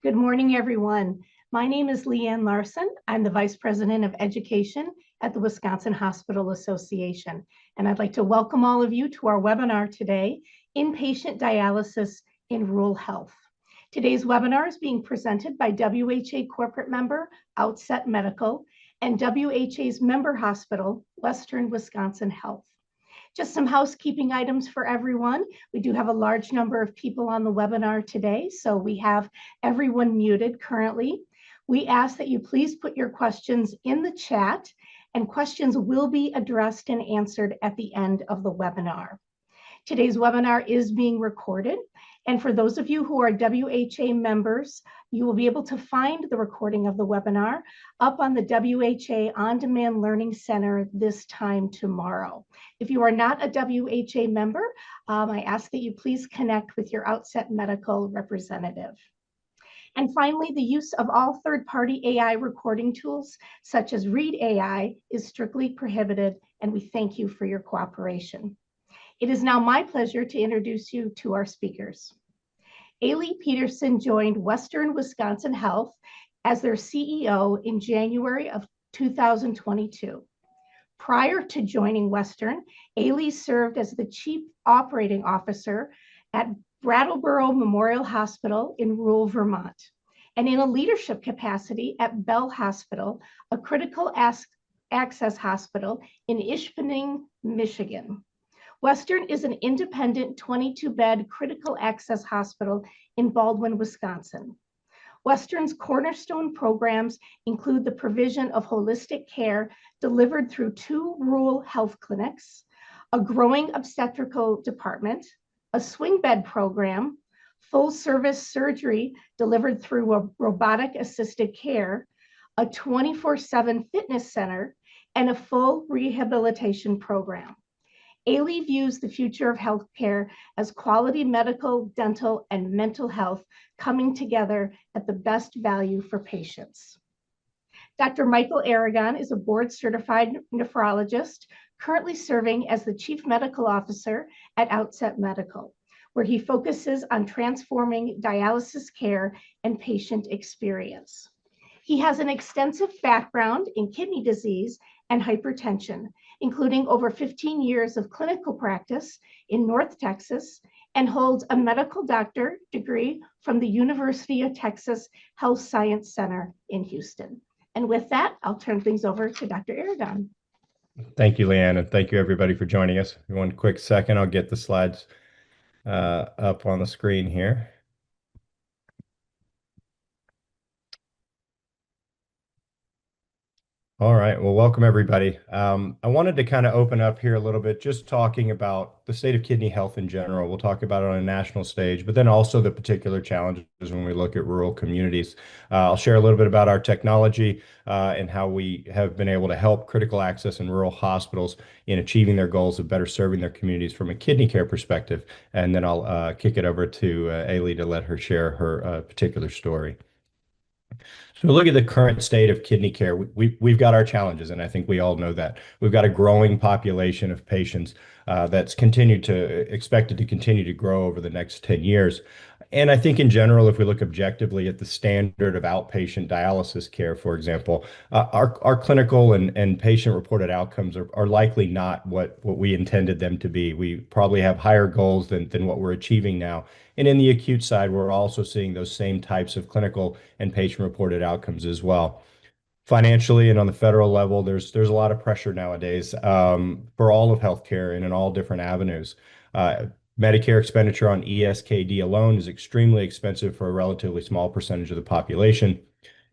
Good morning, everyone. My name is Leanne Larson. I'm the Vice President of Education at the Wisconsin Hospital Association, and I'd like to welcome all of you to our webinar today, Inpatient Dialysis in Rural Health. Today's webinar is being presented by WHA corporate member, Outset Medical, and WHA's member hospital, Western Wisconsin Health. Just some housekeeping items for everyone. We do have a large number of people on the webinar today, so we have everyone muted currently. We ask that you please put your questions in the chat, and questions will be addressed and answered at the end of the webinar. Today's webinar is being recorded, and for those of you who are WHA members, you will be able to find the recording of the webinar up on the WHA On-Demand Learning Center this time tomorrow. If you are not a WHA member, I ask that you please connect with your Outset Medical representative. And finally, the use of all third-party AI recording tools, such as Read AI, is strictly prohibited, and we thank you for your cooperation. It is now my pleasure to introduce you to our speakers. Eilidh Pederson joined Western Wisconsin Health as their CEO in January of 2022. Prior to joining Western, Eilidh served as the Chief Operating Officer at Brattleboro Memorial Hospital in rural Vermont, and in a leadership capacity at Bell Hospital, a critical access hospital in Ishpeming, Michigan. Western is an independent 22-bed critical access hospital in Baldwin, Wisconsin. Western's cornerstone programs include the provision of holistic care delivered through 2 rural health clinics, a growing obstetrical department, a swing bed program, full-service surgery delivered through a robotic-assisted care, a 24/7 fitness center, and a full rehabilitation program. Eilidh views the future of healthcare as quality medical, dental, and mental health coming together at the best value for patients. Dr. Michael Aragon is a board-certified nephrologist currently serving as the Chief Medical Officer at Outset Medical, where he focuses on transforming dialysis care and patient experience. He has an extensive background in kidney disease and hypertension, including over 15 years of clinical practice in North Texas, and holds a medical doctor degree from the University of Texas Health Science Center in Houston. And with that, I'll turn things over to Dr. Aragon. Thank you, Leanne, and thank you everybody for joining us. One quick second, I'll get the slides up on the screen here. All right, well, welcome everybody. I wanted to kind of open up here a little bit, just talking about the state of kidney health in general. We'll talk about it on a national stage, but then also the particular challenges when we look at rural communities. I'll share a little bit about our technology and how we have been able to help critical access in rural hospitals in achieving their goals of better serving their communities from a kidney care perspective. And then I'll kick it over to Eilidh to let her share her particular story. So look at the current state of kidney care. We've got our challenges, and I think we all know that. We've got a growing population of patients that's expected to continue to grow over the next 10 years. And I think in general, if we look objectively at the standard of outpatient dialysis care, for example, our clinical and patient-reported outcomes are likely not what we intended them to be. We probably have higher goals than what we're achieving now. And in the acute side, we're also seeing those same types of clinical and patient-reported outcomes as well. Financially and on the federal level, there's a lot of pressure nowadays for all of healthcare and in all different avenues. Medicare expenditure on ESKD alone is extremely expensive for a relatively small percentage of the population.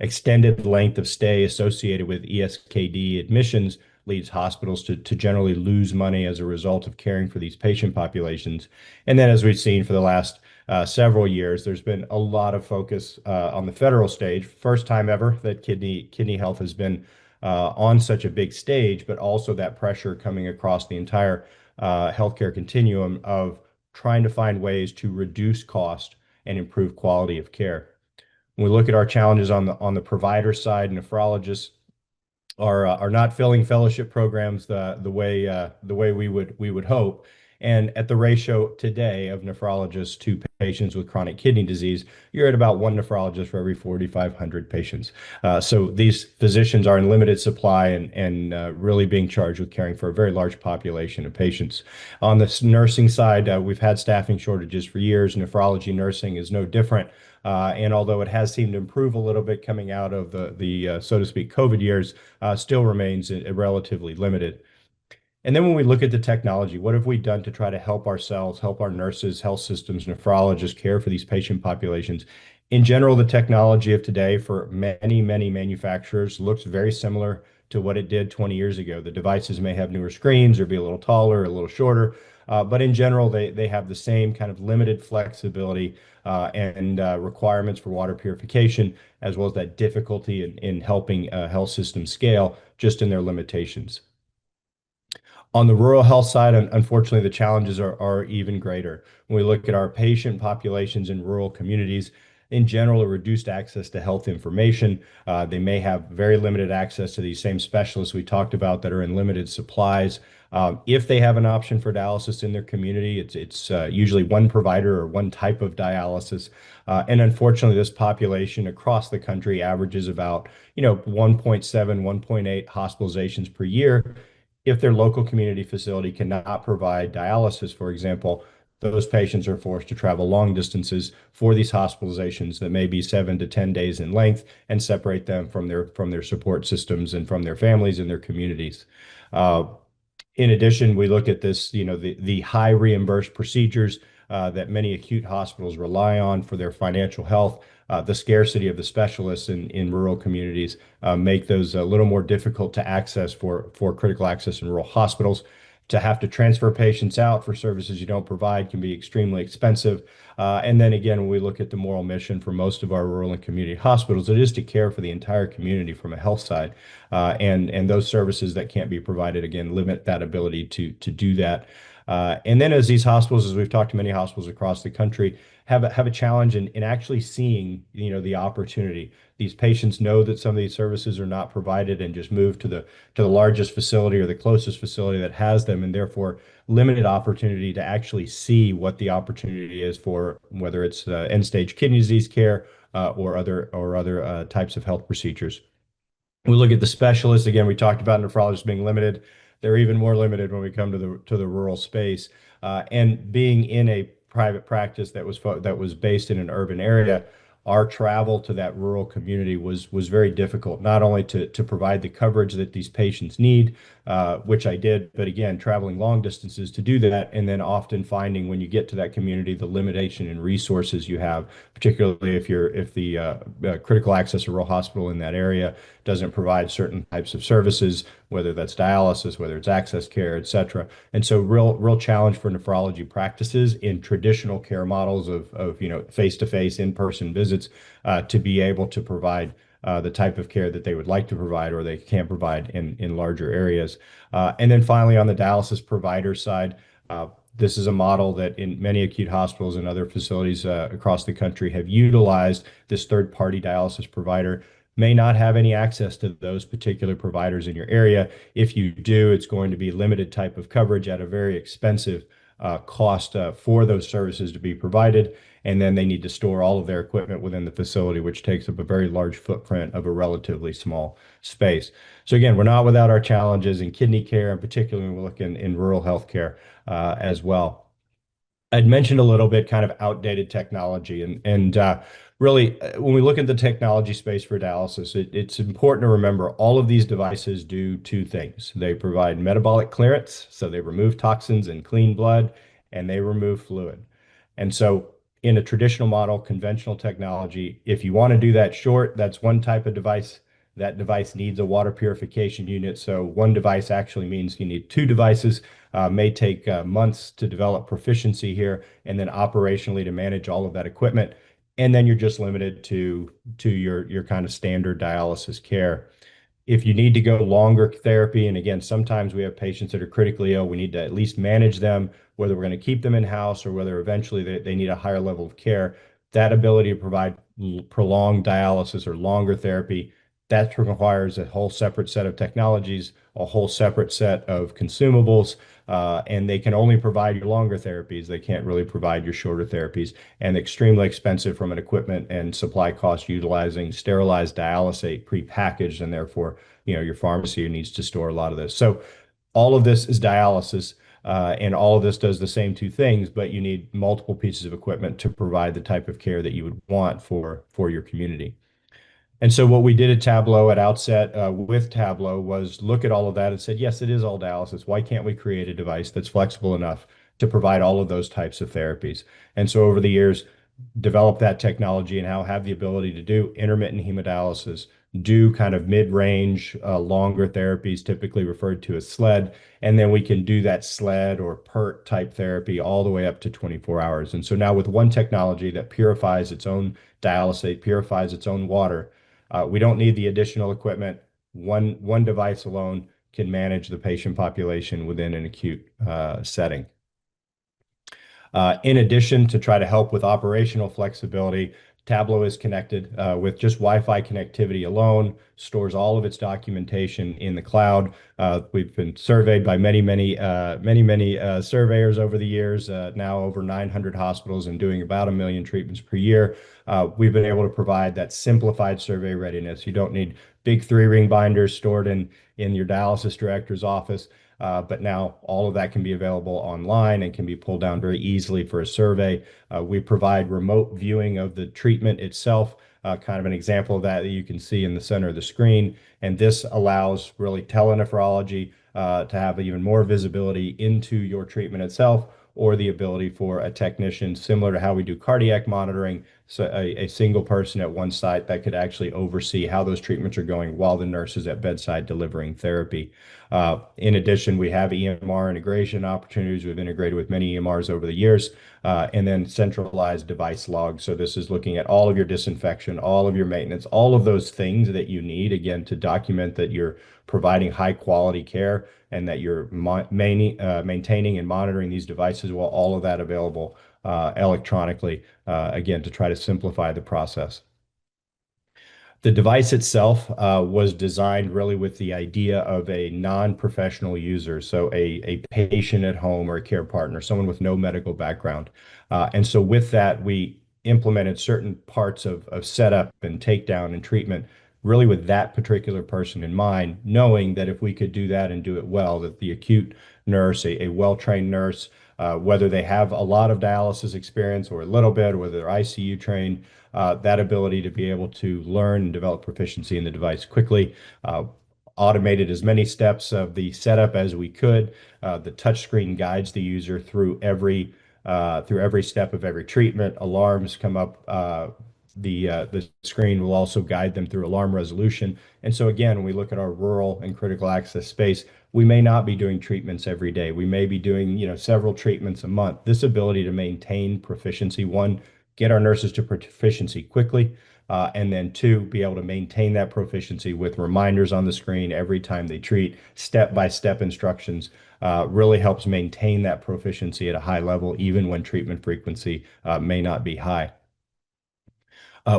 Extended length of stay associated with ESKD admissions leads hospitals to generally lose money as a result of caring for these patient populations. And then, as we've seen for the last several years, there's been a lot of focus on the federal stage. First time ever that kidney health has been on such a big stage, but also that pressure coming across the entire healthcare continuum of trying to find ways to reduce cost and improve quality of care. When we look at our challenges on the provider side, nephrologists are not filling fellowship programs the way we would hope. And at the ratio today of nephrologists to patients with chronic kidney disease, you're at about one nephrologist for every 4,500 patients. So these physicians are in limited supply and really being charged with caring for a very large population of patients. On the nursing side, we've had staffing shortages for years. Nephrology nursing is no different. And although it has seemed to improve a little bit coming out of the so to speak, COVID years, still remains relatively limited. And then when we look at the technology, what have we done to try to help ourselves, help our nurses, health systems, nephrologists care for these patient populations? In general, the technology of today for many, many manufacturers looks very similar to what it did 20 years ago. The devices may have newer screens or be a little taller, a little shorter, but in general, they have the same kind of limited flexibility and requirements for water purification, as well as that difficulty in helping health systems scale just in their limitations. On the rural health side, unfortunately, the challenges are even greater. When we look at our patient populations in rural communities, in general, a reduced access to health information. They may have very limited access to these same specialists we talked about that are in limited supplies. If they have an option for dialysis in their community, it's usually one provider or one type of dialysis. And unfortunately, this population across the country averages about, 1.7, 1.8 hospitalizations per year. If their local community facility cannot provide dialysis, for example, those patients are forced to travel long distances for these hospitalizations that may be 7 to 10 days in length and separate them from their support systems and from their families and their communities. In addition, we look at this, the high reimbursed procedures that many acute hospitals rely on for their financial health. The scarcity of the specialists in rural communities make those a little more difficult to access for critical access in rural hospitals. To have to transfer patients out for services you don't provide can be extremely expensive. And then again, when we look at the moral mission for most of our rural and community hospitals, it is to care for the entire community from a health side. And those services that can't be provided, again, limit that ability to do that. And then as these hospitals, as we've talked to many hospitals across the country, have a challenge in actually seeing, the opportunity. These patients know that some of these services are not provided and just move to the largest facility or the closest facility that has them, and therefore limited opportunity to actually see what the opportunity is for whether it's end-stage kidney disease care or other types of health procedures. We look at the specialists. Again, we talked about nephrologists being limited. They're even more limited when we come to the rural space. And being in a private practice that was based in an urban area, our travel to that rural community was very difficult, not only to provide the coverage that these patients need, which I did, but again, traveling long distances to do that, and then often finding when you get to that community the limitation in resources you have, particularly if the critical access rural hospital in that area doesn't provide certain types of services, whether that's dialysis, whether it's access care, et cetera. And so real challenge for nephrology practices in traditional care models of face-to-face in-person visits to be able to provide the type of care that they would like to provide or they can't provide in larger areas. And then finally, on the dialysis provider side, this is a model that in many acute hospitals and other facilities across the country have utilized. This third-party dialysis provider may not have any access to those particular providers in your area. If you do, it's going to be limited type of coverage at a very expensive cost for those services to be provided. And then they need to store all of their equipment within the facility, which takes up a very large footprint of a relatively small space. So again, we're not without our challenges in kidney care, and particularly when we look in rural healthcare as well. I'd mentioned a little bit kind of outdated technology and really when we look at the technology space for dialysis, it's important to remember all of these devices do two things. They provide metabolic clearance, so they remove toxins and clean blood, and they remove fluid. And so in a traditional model, conventional technology, if you want to do that short, that's one type of device. That device needs a water purification unit. So one device actually means you need two devices. May take months to develop proficiency here, and then operationally to manage all of that equipment. And then you're just limited to your kind of standard dialysis care. If you need to go longer therapy, and again, sometimes we have patients that are critically ill, we need to at least manage them, whether we're going to keep them in-house or whether eventually they need a higher level of care. That ability to provide prolonged dialysis or longer therapy That requires a whole separate set of technologies, a whole separate set of consumables, and they can only provide your longer therapies. They can't really provide your shorter therapies, and extremely expensive from an equipment and supply cost utilizing sterilized dialysate prepackaged, and therefore, your pharmacy needs to store a lot of this. So all of this is dialysis, and all of this does the same two things, but you need multiple pieces of equipment to provide the type of care that you would want for your community. And so what we did at Tablo at Outset with Tablo was look at all of that and said, yes, it is all dialysis. Why can't we create a device that's flexible enough to provide all of those types of therapies? And so over the years, develop that technology and now have the ability to do intermittent hemodialysis, do kind of mid-range, longer therapies, typically referred to as SLED, and then we can do that SLED or PERT type therapy all the way up to 24 hours. And so now with one technology that purifies its own dialysate, purifies its own water, we don't need the additional equipment. One device alone can manage the patient population within an acute setting. In addition, to try to help with operational flexibility, Tablo is connected with just Wi-Fi connectivity alone, stores all of its documentation in the cloud. We've been surveyed by many surveyors over the years, now over 900 hospitals and doing about 1 million treatments per year. We've been able to provide that simplified survey readiness. You don't need big 3-ring binders stored in your dialysis director's office. But now all of that can be available online and can be pulled down very easily for a survey. We provide remote viewing of the treatment itself, kind of an example of that you can see in the center of the screen. And this allows really telenephrology to have even more visibility into your treatment itself, or the ability for a technician, similar to how we do cardiac monitoring, so a single person at one site that could actually oversee how those treatments are going while the nurse is at bedside delivering therapy. In addition, we have EMR integration opportunities. We've integrated with many EMRs over the years, and then centralized device logs. So this is looking at all of your disinfection, all of your maintenance, all of those things that you need, again, to document that you're providing high quality care and that you're maintaining and monitoring these devices, while all of that available electronically, again, to try to simplify the process. The device itself was designed really with the idea of a non-professional user, so a patient at home or a care partner, someone with no medical background. And so with that, we implemented certain parts of setup and takedown and treatment really with that particular person in mind, knowing that if we could do that and do it well, that the acute nurse, a well-trained nurse, whether they have a lot of dialysis experience or a little bit, or whether they're ICU trained, that ability to be able to learn and develop proficiency in the device quickly, automated as many steps of the setup as we could. The touchscreen guides the user through every step of every treatment. Alarms come up. The screen will also guide them through alarm resolution. And so again, when we look at our rural and critical access space, we may not be doing treatments every day. We may be doing, several treatments a month. This ability to maintain proficiency, one, get our nurses to proficiency quickly, and then two, be able to maintain that proficiency with reminders on the screen every time they treat, step-by-step instructions, really helps maintain that proficiency at a high level, even when treatment frequency may not be high.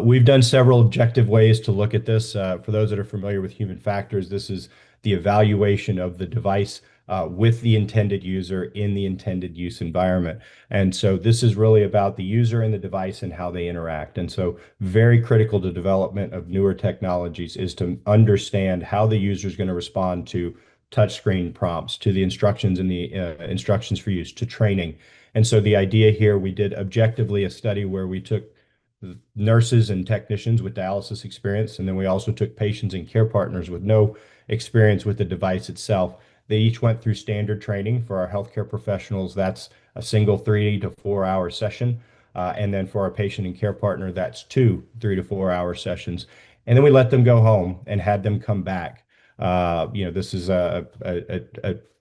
We've done several objective ways to look at this. For those that are familiar with human factors, this is the evaluation of the device with the intended user in the intended use environment. And so this is really about the user and the device and how they interact. And so very critical to development of newer technologies is to understand how the user is going to respond to touchscreen prompts, to the instructions and the instructions for use, to training. And so the idea here, we did objectively a study where we took nurses and technicians with dialysis experience, and then we also took patients and care partners with no experience with the device itself. They each went through standard training. For our healthcare professionals, that's a single 3 to 4 hour session. And then for our patient and care partner, that's 2 3 to 4 hour sessions. And then we let them go home and had them come back. This is a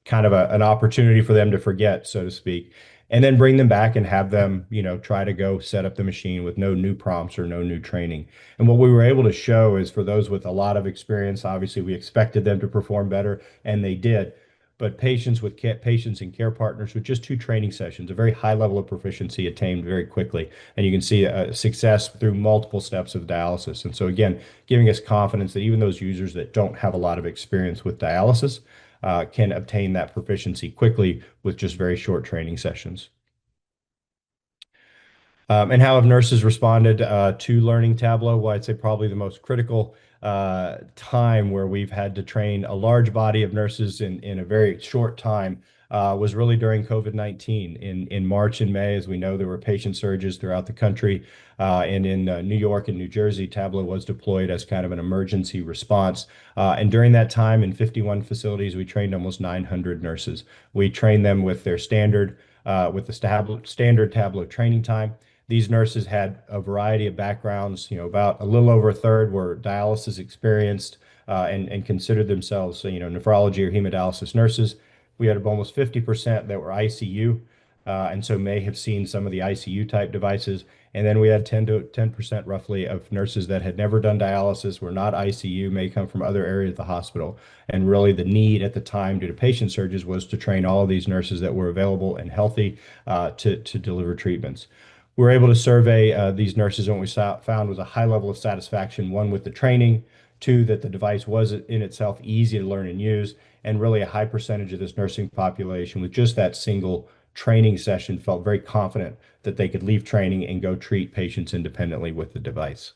kind of an opportunity for them to forget, so to speak, and then bring them back and have them, try to go set up the machine with no new prompts or no new training. And what we were able to show is, for those with a lot of experience, obviously we expected them to perform better, and they did. but patients and care partners with just 2 training sessions, a very high level of proficiency attained very quickly. And you can see success through multiple steps of dialysis. And so again, giving us confidence that even those users that don't have a lot of experience with dialysis can obtain that proficiency quickly with just very short training sessions. And how have nurses responded to learning Tablo? Well, I'd say probably the most critical time where we've had to train a large body of nurses in a very short time was really during COVID-19. In March and May, as we know, there were patient surges throughout the country. And in New York and New Jersey, Tablo was deployed as kind of an emergency response. And during that time, in 51 facilities, we trained almost 900 nurses. We trained them with their standard Tablo training time. These nurses had a variety of backgrounds. About a little over a third were dialysis experienced and considered themselves, nephrology or hemodialysis nurses. We had almost 50% that were ICU, and so may have seen some of the ICU type devices. And then we had 10% roughly of nurses that had never done dialysis, were not ICU, may come from other areas of the hospital. And really the need at the time due to patient surges was to train all of these nurses that were available and healthy to deliver treatments. We were able to survey these nurses, and what we found was a high level of satisfaction, one with the training, two, that the device was in itself easy to learn and use, and really a high percentage of this nursing population with just that single training session felt very confident that they could leave training and go treat patients independently with the device.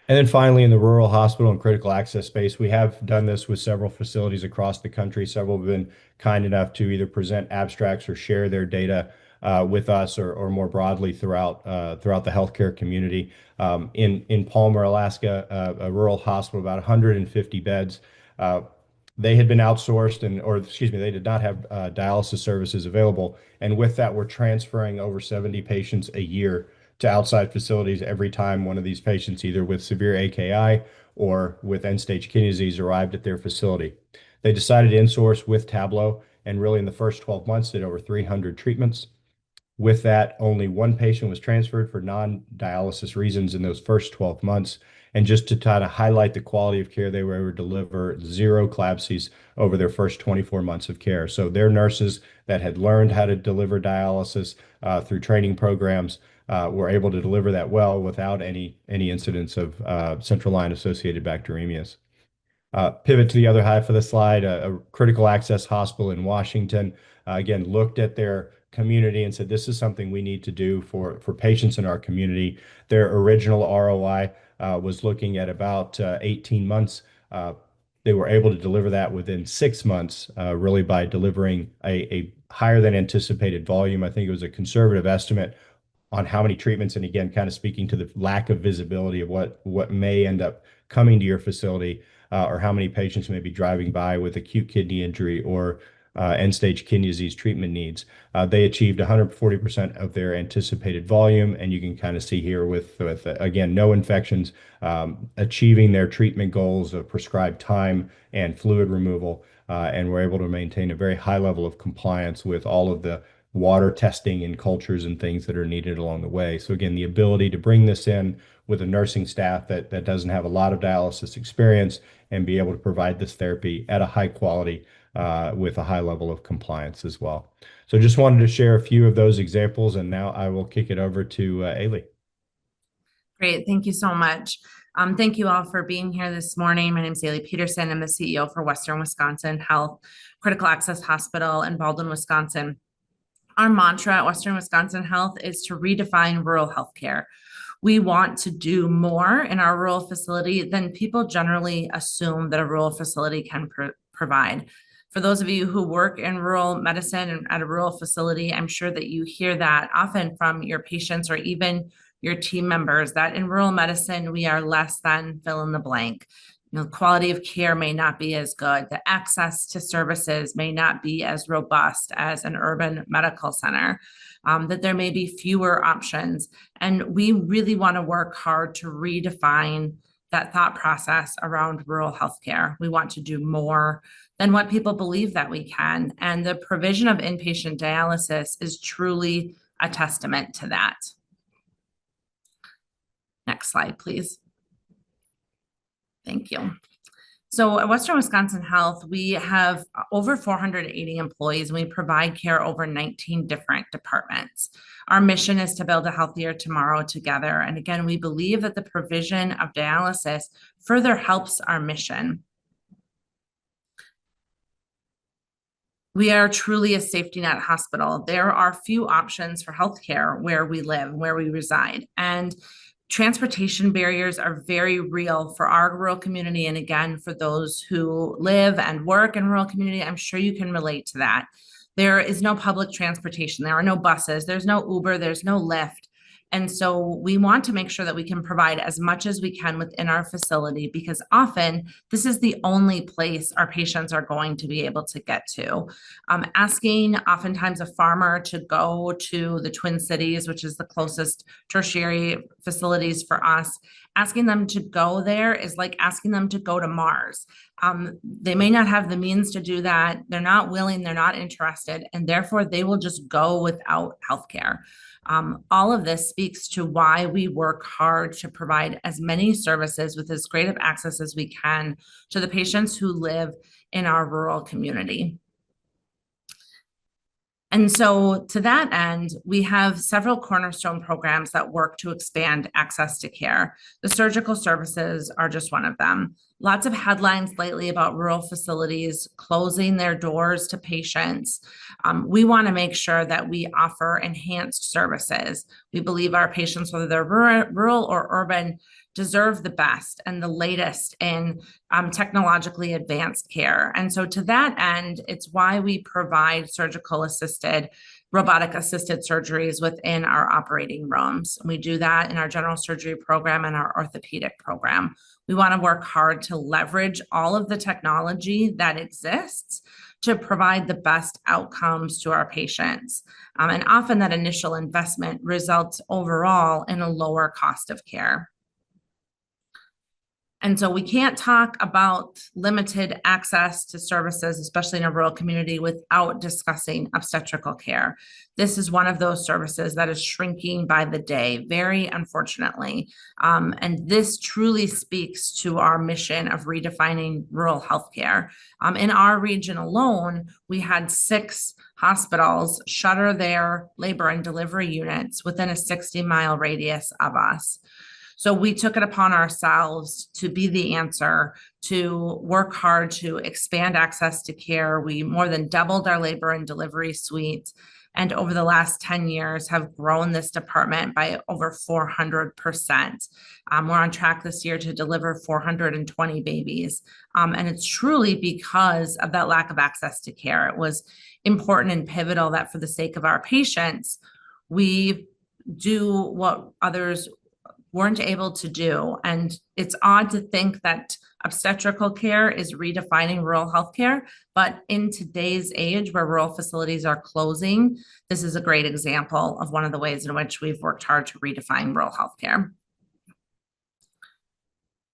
And then finally, in the rural hospital and critical access space, we have done this with several facilities across the country. Several have been kind enough to either present abstracts or share their data with us or more broadly throughout the healthcare community. In Palmer, Alaska, a rural hospital, about 150 beds. They had been outsourced they did not have dialysis services available. And with that, we're transferring over 70 patients a year to outside facilities every time one of these patients, either with severe AKI or with end-stage kidney disease, arrived at their facility. They decided to insource with Tablo, and really in the first 12 months did over 300 treatments. With that, only one patient was transferred for non-dialysis reasons in those first 12 months. And just to try to highlight the quality of care they were able to deliver, 0 CLABSIs over their first 24 months of care. So their nurses that had learned how to deliver dialysis through training programs were able to deliver that well without any incidents of central line associated bacteremias. Pivot to the other half of the slide, a critical access hospital in Washington, again, looked at their community and said, this is something we need to do for patients in our community. Their original ROI was looking at about 18 months. They were able to deliver that within 6 months, really by delivering a higher than anticipated volume. I think it was a conservative estimate on how many treatments, and again, kind of speaking to the lack of visibility of what may end up coming to your facility, or how many patients may be driving by with acute kidney injury or end-stage kidney disease treatment needs. They achieved 140% of their anticipated volume, and you can kind of see here with again, no infections, achieving their treatment goals of prescribed time and fluid removal, and we're able to maintain a very high level of compliance with all of the water testing and cultures and things that are needed along the way. So again, the ability to bring this in with a nursing staff that doesn't have a lot of dialysis experience and be able to provide this therapy at a high quality with a high level of compliance as well. So just wanted to share a few of those examples, and now I will kick it over to Eilidh. Great, thank you so much. Thank you all for being here this morning. My name is Eilidh Pederson. I'm the CEO for Western Wisconsin Health Critical Access Hospital in Baldwin, Wisconsin. Our mantra at Western Wisconsin Health is to redefine rural healthcare. We want to do more in our rural facility than people generally assume that a rural facility can provide. For those of you who work in rural medicine and at a rural facility, I'm sure that you hear that often from your patients or even your team members, that in rural medicine, we are less than fill in the blank. Quality of care may not be as good. The access to services may not be as robust as an urban medical center, that there may be fewer options. And we really want to work hard to redefine that thought process around rural healthcare. We want to do more than what people believe that we can. And the provision of inpatient dialysis is truly a testament to that. Next slide, please. Thank you. So at Western Wisconsin Health, we have over 480 employees, and we provide care over 19 different departments. Our mission is to build a healthier tomorrow together. And again, we believe that the provision of dialysis further helps our mission. We are truly a safety net hospital. There are few options for healthcare where we live, where we reside. And transportation barriers are very real for our rural community. And again, for those who live and work in rural community, I'm sure you can relate to that. There is no public transportation. There are no buses. There's no Uber. There's no Lyft. And so we want to make sure that we can provide as much as we can within our facility, because often this is the only place our patients are going to be able to get to. Asking oftentimes a farmer to go to the Twin Cities, which is the closest tertiary facilities for us, asking them to go there is like asking them to go to Mars. They may not have the means to do that. They're not willing, they're not interested, and therefore they will just go without healthcare. All of this speaks to why we work hard to provide as many services with as great of access as we can to the patients who live in our rural community. And so to that end, we have several cornerstone programs that work to expand access to care. The surgical services are just one of them. Lots of headlines lately about rural facilities closing their doors to patients. We want to make sure that we offer enhanced services. We believe our patients, whether they're rural or urban, deserve the best and the latest in technologically advanced care. And so to that end, it's why we provide surgical assisted, robotic assisted surgeries within our operating rooms. And we do that in our general surgery program and our orthopedic program. We want to work hard to leverage all of the technology that exists to provide the best outcomes to our patients. And often that initial investment results overall in a lower cost of care. And so we can't talk about limited access to services, especially in a rural community, without discussing obstetrical care. This is one of those services that is shrinking by the day, very unfortunately. And this truly speaks to our mission of redefining rural healthcare. In our region alone, we had 6 hospitals shutter their labor and delivery units within a 60-mile radius of us. So we took it upon ourselves to be the answer, to work hard to expand access to care. We more than doubled our labor and delivery suites, and over the last 10 years have grown this department by over 400%. We're on track this year to deliver 420 babies. And it's truly because of that lack of access to care. It was important and pivotal that for the sake of our patients, we do what others weren't able to do. And it's odd to think that obstetrical care is redefining rural healthcare, but in today's age where rural facilities are closing, this is a great example of one of the ways in which we've worked hard to redefine rural healthcare.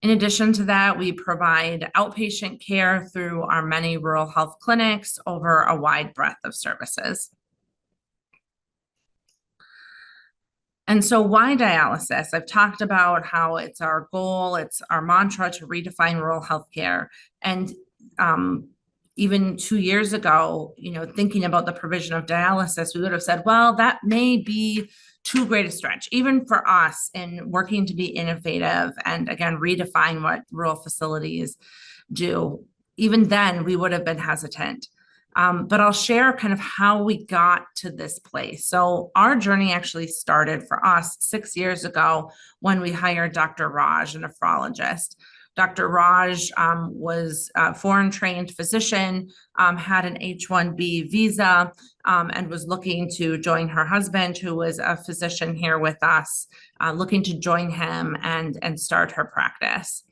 In addition to that, we provide outpatient care through our many rural health clinics over a wide breadth of services. And so why dialysis? I've talked about how it's our goal, it's our mantra to redefine rural healthcare. And even 2 years ago, thinking about the provision of dialysis, we would have said, well, that may be too great a stretch, even for us in working to be innovative and again, redefine what rural facilities do. Even then, we would have been hesitant. But I'll share kind of how we got to this place. So our journey actually started for us 6 years ago when we hired Dr. Raj, a nephrologist. Dr. Raj was a foreign-trained physician, had an H-1B visa, and was looking to join her husband, who was a physician here with us, looking to join him and start her practice.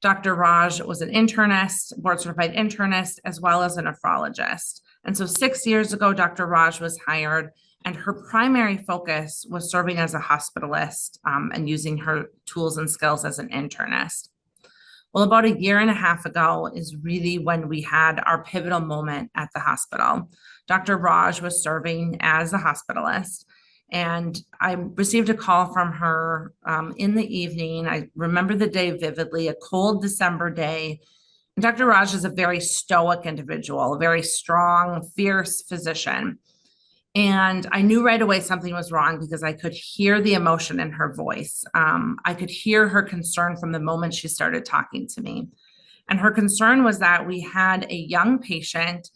Dr. Raj was an internist, board-certified internist, as well as a nephrologist. And so 6 years ago, Dr. Raj was hired, and her primary focus was serving as a hospitalist and using her tools and skills as an internist. Well, about a year and a half ago is really when we had our pivotal moment at the hospital. Dr. Raj was serving as a hospitalist, and I received a call from her in the evening. I remember the day vividly, a cold December day. Dr. Raj is a very stoic individual, a very strong, fierce physician. And I knew right away something was wrong because I could hear the emotion in her voice. I could hear her concern from the moment she started talking to me. And her concern was that we had a young patient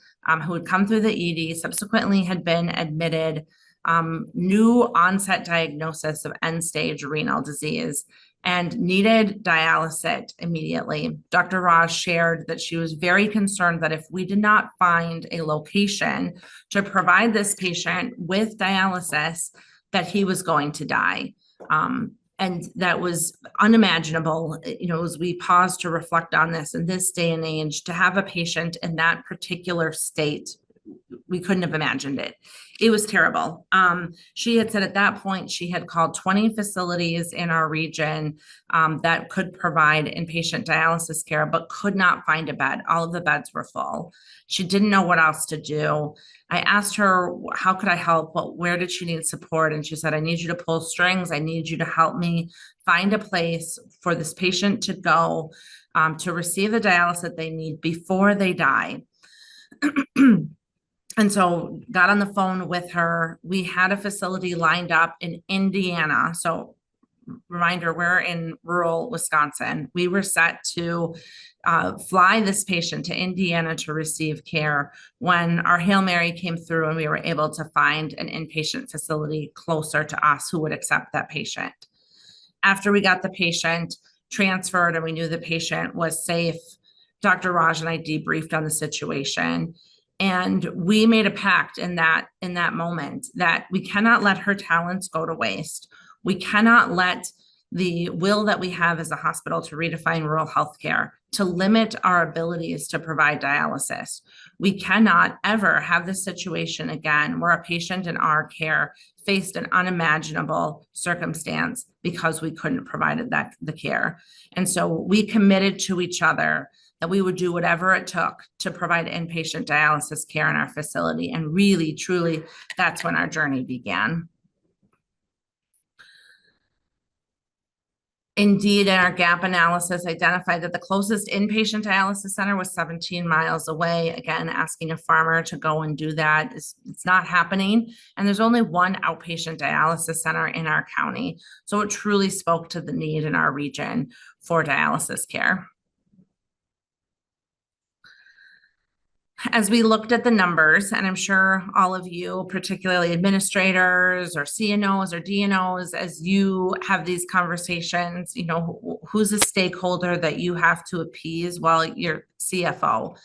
who had come through the ED, subsequently had been admitted, new onset diagnosis of end-stage renal disease, and needed dialysis immediately. Dr. Raj shared that she was very concerned that if we did not find a location to provide this patient with dialysis, that he was going to die. And that was unimaginable, as we pause to reflect on this in this day and age, to have a patient in that particular state. We couldn't have imagined it. It was terrible. She had said at that point, she had called 20 facilities in our region that could provide inpatient dialysis care, but could not find a bed. All of the beds were full. She didn't know what else to do. I asked her, how could I help? Where did she need support? And she said, I need you to pull strings. I need you to help me find a place for this patient to go to receive the dialysis they need before they die. And so got on the phone with her. We had a facility lined up in Indiana. So reminder, we're in rural Wisconsin. We were set to fly this patient to Indiana to receive care when our Hail Mary came through and we were able to find an inpatient facility closer to us who would accept that patient. After we got the patient transferred and we knew the patient was safe, Dr. Raj and I debriefed on the situation. And we made a pact in that moment that we cannot let her talents go to waste. We cannot let the will that we have as a hospital to redefine rural healthcare, to limit our abilities to provide dialysis. We cannot ever have this situation again where a patient in our care faced an unimaginable circumstance because we couldn't provide the care. And so we committed to each other that we would do whatever it took to provide inpatient dialysis care in our facility. And really, truly, that's when our journey began. Indeed, in our gap analysis, identified that the closest inpatient dialysis center was 17 miles away. Again, asking a farmer to go and do that it's not happening. And there's only one outpatient dialysis center in our county. So it truly spoke to the need in our region for dialysis care. As we looked at the numbers, and I'm sure all of you, particularly administrators or CNOs or DNOs, as you have these conversations, who's a stakeholder that you have to appease while you're CFO?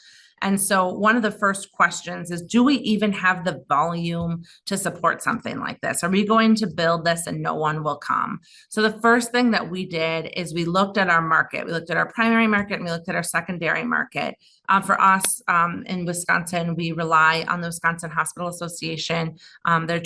And so one of the first questions is, do we even have the volume to support something like this? Are we going to build this and no one will come? So the first thing that we did is we looked at our market. We looked at our primary market and we looked at our secondary market. For us in Wisconsin, we rely on the Wisconsin Hospital Association, their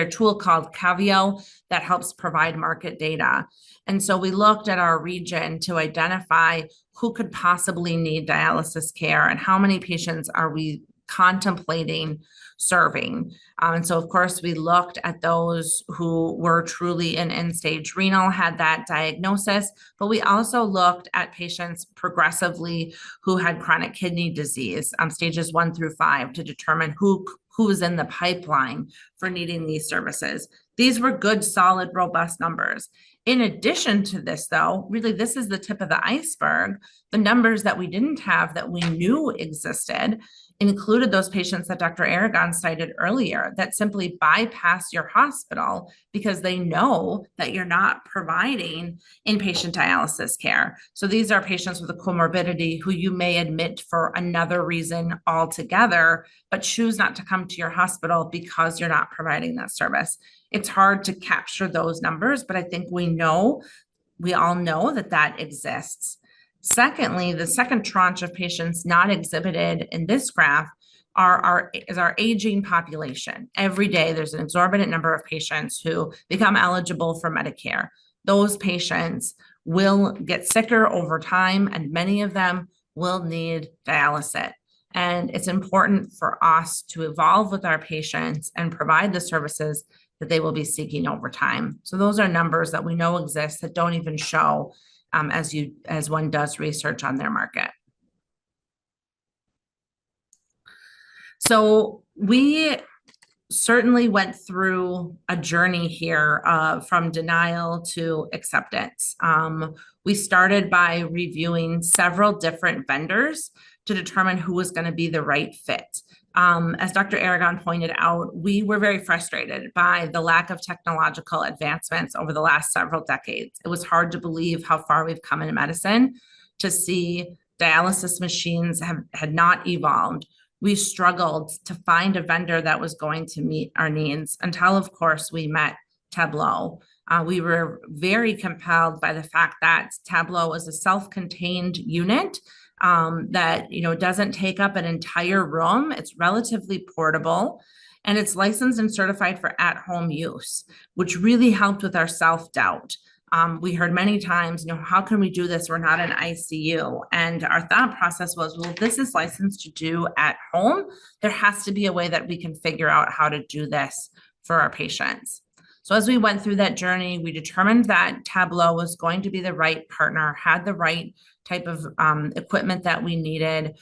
tool called Cavio that helps provide market data. And so we looked at our region to identify who could possibly need dialysis care and how many patients are we contemplating serving. And so, of course, we looked at those who were truly in end-stage renal, had that diagnosis, but we also looked at patients progressively who had chronic kidney disease, stages 1 through 5, to determine who was in the pipeline for needing these services. These were good, solid, robust numbers. In addition to this, though, really this is the tip of the iceberg. The numbers that we didn't have that we knew existed included those patients that Dr. Aragon cited earlier that simply bypass your hospital because they know that you're not providing inpatient dialysis care. So these are patients with a comorbidity who you may admit for another reason altogether, but choose not to come to your hospital because you're not providing that service. It's hard to capture those numbers, but I think we all know that exists. Secondly, the second tranche of patients not exhibited in this graph is our aging population. Every day, there's an exorbitant number of patients who become eligible for Medicare. Those patients will get sicker over time, and many of them will need dialysis. And it's important for us to evolve with our patients and provide the services that they will be seeking over time. So those are numbers that we know exist that don't even show as one does research on their market. So we certainly went through a journey here from denial to acceptance. We started by reviewing several different vendors to determine who was going to be the right fit. As Dr. Aragon pointed out, we were very frustrated by the lack of technological advancements over the last several decades. It was hard to believe how far we've come in medicine to see dialysis machines had not evolved. We struggled to find a vendor that was going to meet our needs until, of course, we met Tablo. We were very compelled by the fact that Tablo is a self-contained unit that doesn't take up an entire room. It's relatively portable, and it's licensed and certified for at-home use, which really helped with our self-doubt. We heard many times, how can we do this? We're not in ICU. And our thought process was, well, this is licensed to do at home. There has to be a way that we can figure out how to do this for our patients. So as we went through that journey, we determined that Tablo was going to be the right partner, had the right type of equipment that we needed,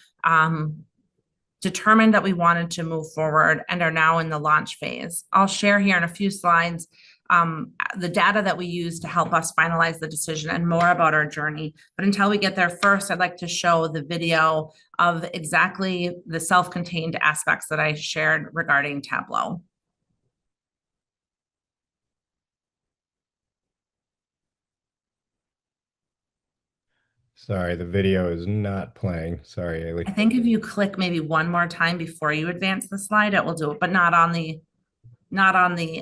determined that we wanted to move forward, and are now in the launch phase. I'll share here in a few slides the data that we use to help us finalize the decision and more about our journey. But until we get there, first, I'd like to show the video of exactly the self-contained aspects that I shared regarding Tablo. Sorry, the video is not playing. Sorry, Eilidh. I think if you click maybe one more time before you advance the slide, it will do it, but not on the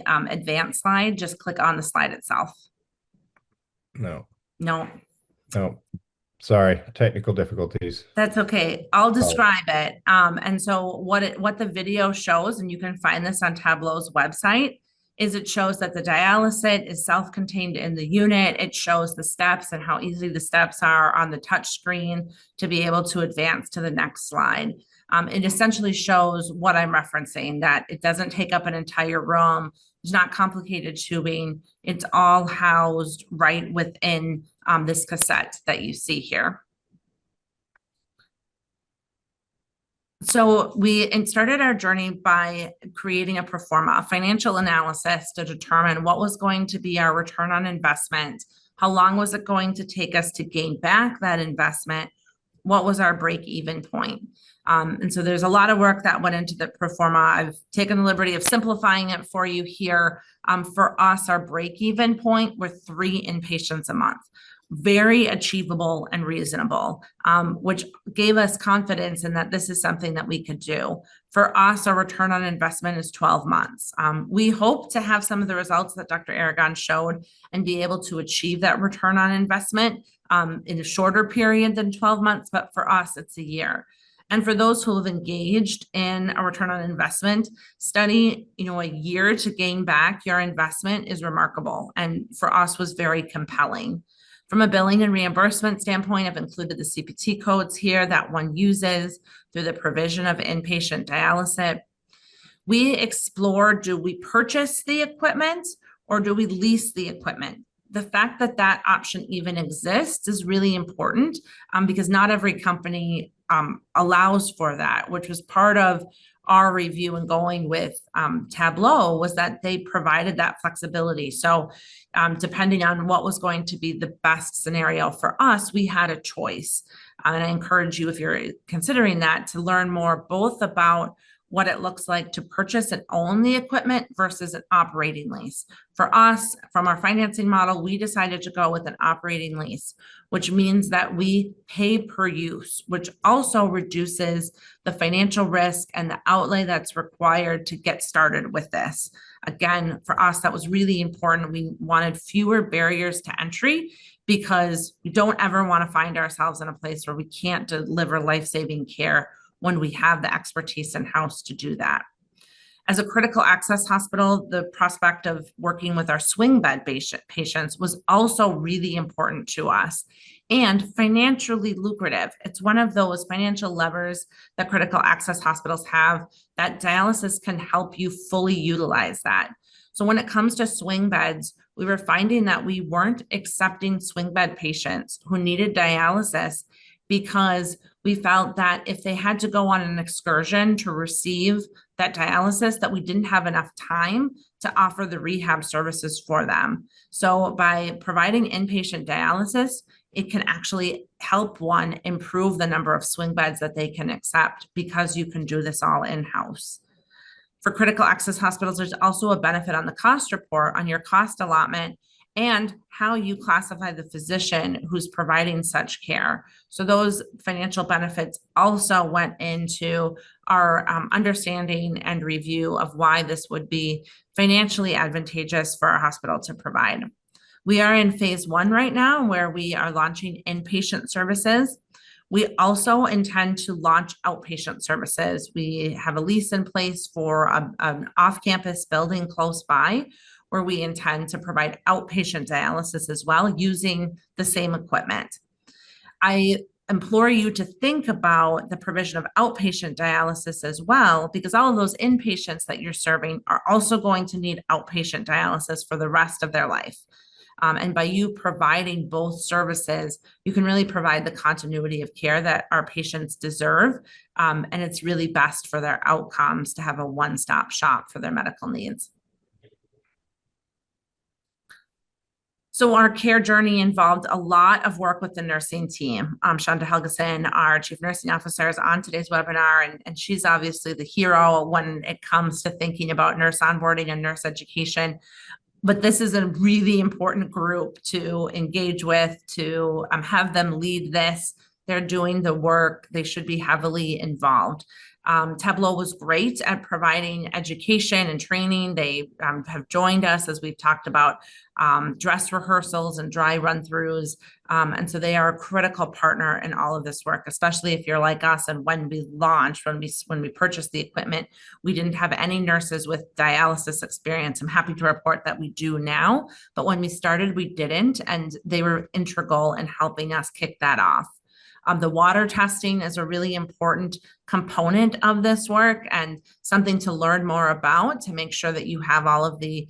advanced slide. Just click on the slide itself. No. Sorry, technical difficulties. That's okay. I'll describe it. And so what the video shows, and you can find this on Tablo's website, is it shows that the dialysate is self-contained in the unit. It shows the steps and how easy the steps are on the touch screen to be able to advance to the next slide. It essentially shows what I'm referencing, that it doesn't take up an entire room. There's not complicated tubing. It's all housed right within this cassette that you see here. So we started our journey by creating a pro forma, a financial analysis to determine what was going to be our return on investment, how long was it going to take us to gain back that investment, what was our break-even point. And so there's a lot of work that went into the pro forma. I've taken the liberty of simplifying it for you here. For us, our break-even point were 3 inpatients a month. Very achievable and reasonable, which gave us confidence in that this is something that we could do. For us, our return on investment is 12 months. We hope to have some of the results that Dr. Aragon showed and be able to achieve that return on investment in a shorter period than 12 months, but for us, it's a year. And for those who have engaged in a return on investment study, a year to gain back your investment is remarkable, and for us was very compelling. From a billing and reimbursement standpoint, I've included the CPT codes here that one uses through the provision of inpatient dialysis. We explored, do we purchase the equipment or do we lease the equipment? The fact that that option even exists is really important because not every company allows for that, which was part of our review and going with Tablo, was that they provided that flexibility. So depending on what was going to be the best scenario for us, we had a choice. And I encourage you, if you're considering that, to learn more both about what it looks like to purchase and own the equipment versus an operating lease. For us, from our financing model, we decided to go with an operating lease, which means that we pay per use, which also reduces the financial risk and the outlay that's required to get started with this. Again, for us, that was really important. We wanted fewer barriers to entry because we don't ever want to find ourselves in a place where we can't deliver life-saving care when we have the expertise in-house to do that. As a critical access hospital, the prospect of working with our swing bed patients was also really important to us and financially lucrative. It's one of those financial levers that critical access hospitals have that dialysis can help you fully utilize that. So when it comes to swing beds, we were finding that we weren't accepting swing bed patients who needed dialysis because we felt that if they had to go on an excursion to receive that dialysis, that we didn't have enough time to offer the rehab services for them. So by providing inpatient dialysis, it can actually help one improve the number of swing beds that they can accept, because you can do this all in-house. For critical access hospitals, there's also a benefit on the cost report on your cost allotment and how you classify the physician who's providing such care. So those financial benefits also went into our understanding and review of why this would be financially advantageous for our hospital to provide. We are in phase 1 right now, where we are launching inpatient services. We also intend to launch outpatient services. We have a lease in place for an off-campus building close by, where we intend to provide outpatient dialysis as well, using the same equipment. I implore you to think about the provision of outpatient dialysis as well, because all of those inpatients that you're serving are also going to need outpatient dialysis for the rest of their life. And by you providing both services, you can really provide the continuity of care that our patients deserve. And it's really best for their outcomes to have a one-stop shop for their medical needs. So our care journey involved a lot of work with the nursing team. Shonda Helgeson, our Chief Nursing Officer, is on today's webinar, and she's obviously the hero when it comes to thinking about nurse onboarding and nurse education. But this is a really important group to engage with, to have them lead this. They're doing the work. They should be heavily involved. Tablo was great at providing education and training. They have joined us, as we've talked about, dress rehearsals and dry run-throughs. And so they are a critical partner in all of this work, especially if you're like us. And when we launched, when we purchased the equipment, we didn't have any nurses with dialysis experience. I'm happy to report that we do now, but when we started, we didn't, and they were integral in helping us kick that off. The water testing is a really important component of this work, and something to learn more about to make sure that you have all of the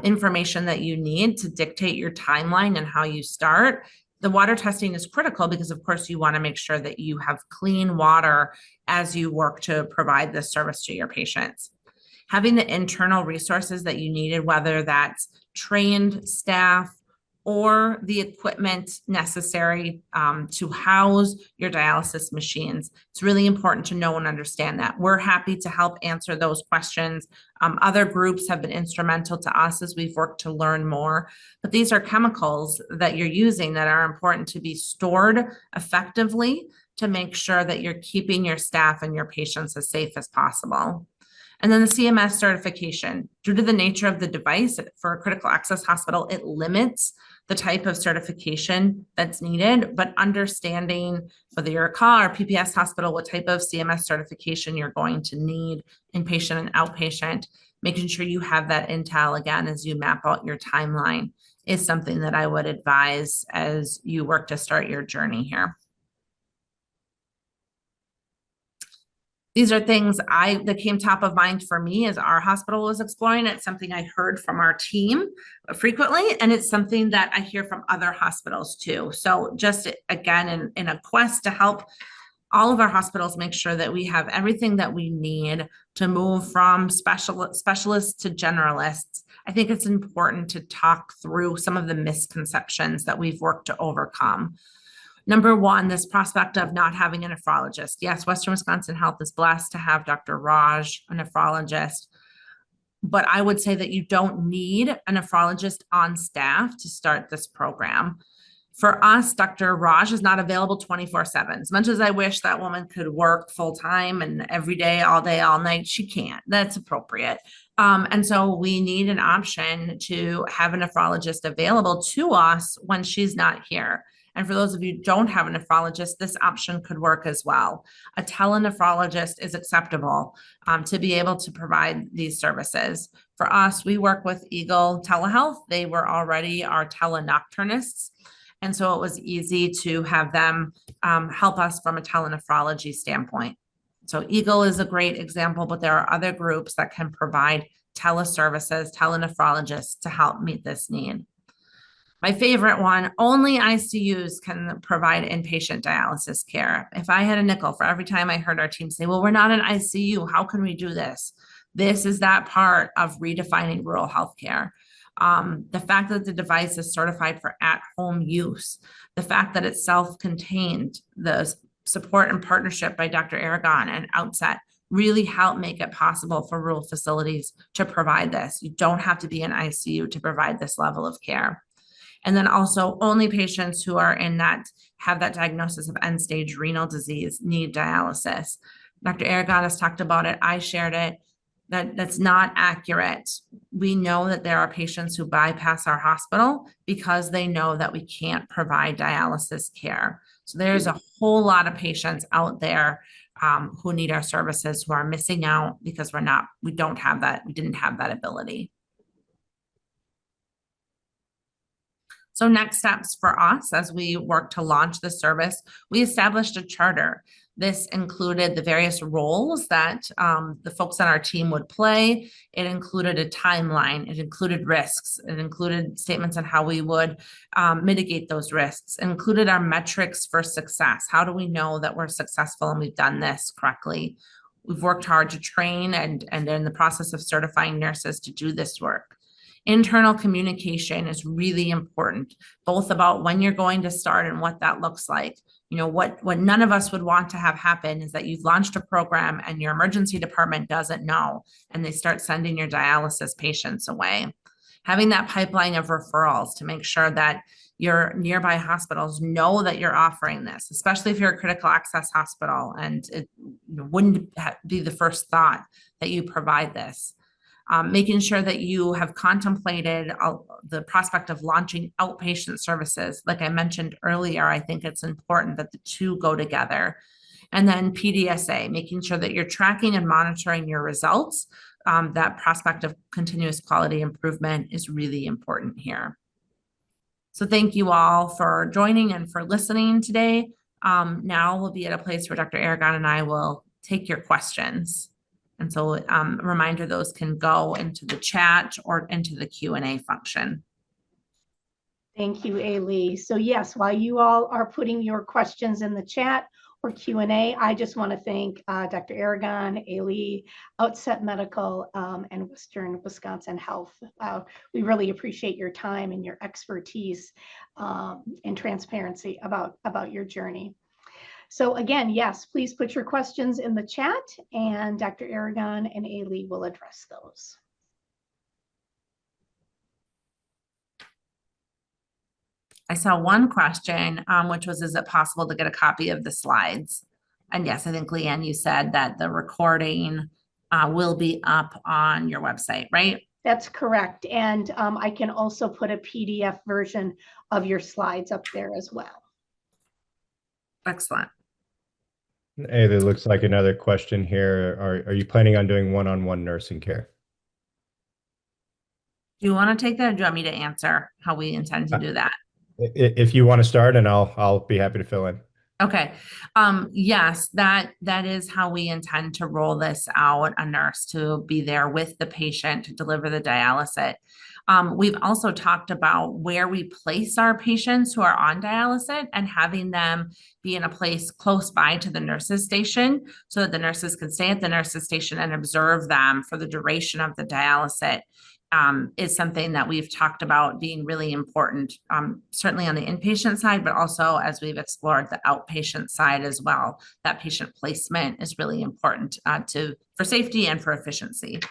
information that you need to dictate your timeline and how you start. The water testing is critical because, of course, you want to make sure that you have clean water as you work to provide this service to your patients. Having the internal resources that you needed, whether that's trained staff or the equipment necessary to house your dialysis machines. It's really important to know and understand that. We're happy to help answer those questions. Other groups have been instrumental to us as we've worked to learn more. But these are chemicals that you're using that are important to be stored effectively to make sure that you're keeping your staff and your patients as safe as possible. And then the CMS certification. Due to the nature of the device for a critical access hospital, it limits the type of certification that's needed, but understanding whether you're a CAH or PPS hospital, what type of CMS certification you're going to need, inpatient and outpatient, making sure you have that intel again as you map out your timeline is something that I would advise as you work to start your journey here. These are things that came top of mind for me as our hospital was exploring. It's something I heard from our team frequently, and it's something that I hear from other hospitals too. So just again, in a quest to help all of our hospitals make sure that we have everything that we need to move from specialists to generalists, I think it's important to talk through some of the misconceptions that we've worked to overcome. Number one, this prospect of not having a nephrologist. Yes, Western Wisconsin Health is blessed to have Dr. Raj, a nephrologist, but I would say that you don't need a nephrologist on staff to start this program. For us, Dr. Raj is not available 24/7. As much as I wish that woman could work full-time and every day, all night, she can't. That's appropriate. And so we need an option to have a nephrologist available to us when she's not here. And for those of you who don't have a nephrologist, this option could work as well. A telenephrologist is acceptable to be able to provide these services. For us, we work with Eagle Telehealth. They were already our telenocturnists. And so it was easy to have them help us from a telenephrology standpoint. So Eagle is a great example, but there are other groups that can provide teleservices, telenephrologists to help meet this need. My favorite one, only ICUs can provide inpatient dialysis care. If I had a nickel for every time I heard our team say, well, we're not an ICU, how can we do this? This is that part of redefining rural healthcare. The fact that the device is certified for at-home use, the fact that it's self-contained, the support and partnership by Dr. Aragon and Outset really help make it possible for rural facilities to provide this. You don't have to be an ICU to provide this level of care. And then also only patients who are in that, have that diagnosis of end-stage renal disease need dialysis. Dr. Aragon has talked about it. I shared it. That's not accurate. We know that there are patients who bypass our hospital because they know that we can't provide dialysis care. So there's a whole lot of patients out there who need our services, who are missing out because we didn't have that ability. So next steps for us as we work to launch the service, we established a charter. This included the various roles that the folks on our team would play. It included a timeline. It included risks. It included statements on how we would mitigate those risks. It included our metrics for success. How do we know that we're successful and we've done this correctly? We've worked hard to train and in the process of certifying nurses to do this work. Internal communication is really important, both about when you're going to start and what that looks like. You know, what none of us would want to have happen is that you've launched a program and your emergency department doesn't know, and they start sending your dialysis patients away. Having that pipeline of referrals to make sure that your nearby hospitals know that you're offering this, especially if you're a critical access hospital and it wouldn't be the first thought that you provide this. Making sure that you have contemplated the prospect of launching outpatient services. Like I mentioned earlier, I think it's important that the two go together. And then PDSA, making sure that you're tracking and monitoring your results. That prospect of continuous quality improvement is really important here. So thank you all for joining and for listening today. Now we'll be at a place where Dr. Aragon and I will take your questions. And so a reminder, those can go into the chat or into the Q&A function. Thank you, Eilidh. So yes, while you all are putting your questions in the chat or Q&A, I just want to thank Dr. Aragon, Eilidh, Outset Medical, and Western Wisconsin Health. We really appreciate your time and your expertise and transparency about your journey. So again, yes, please put your questions in the chat and Dr. Aragon and Eilidh will address those. I saw one question, which was, is it possible to get a copy of the slides? And yes, I think, Leanne, you said that the recording will be up on your website, right? That's correct. And I can also put a PDF version of your slides up there as well. Excellent. Hey, there looks like another question here. Are you planning on doing one-on-one nursing care? Do you want to take that, or do you want me to answer how we intend to do that? If you want to start, and I'll be happy to fill in. Okay. Yes, that is how we intend to roll this out, a nurse to be there with the patient to deliver the dialysis. We've also talked about where we place our patients who are on dialysis and having them be in a place close by to the nurse's station so that the nurses can stay at the nurse's station and observe them for the duration of the dialysis. Is something that we've talked about being really important, certainly on the inpatient side, but also as we've explored the outpatient side as well. That patient placement is really important for safety and for efficiency.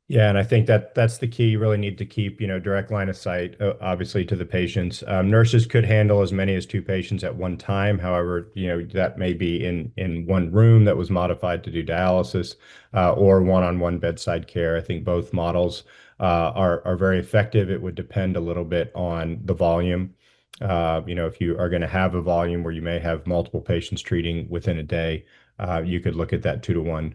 Yeah, and I think that's the key. You really need to keep, direct line of sight, obviously, to the patients. Nurses could handle as many as 2 patients at one time. However, that may be in one room that was modified to do dialysis, or one-on-one bedside care. I think both models are very effective. It would depend a little bit on the volume. If you are going to have a volume where you may have multiple patients treating within a day, you could look at that 2-to-1.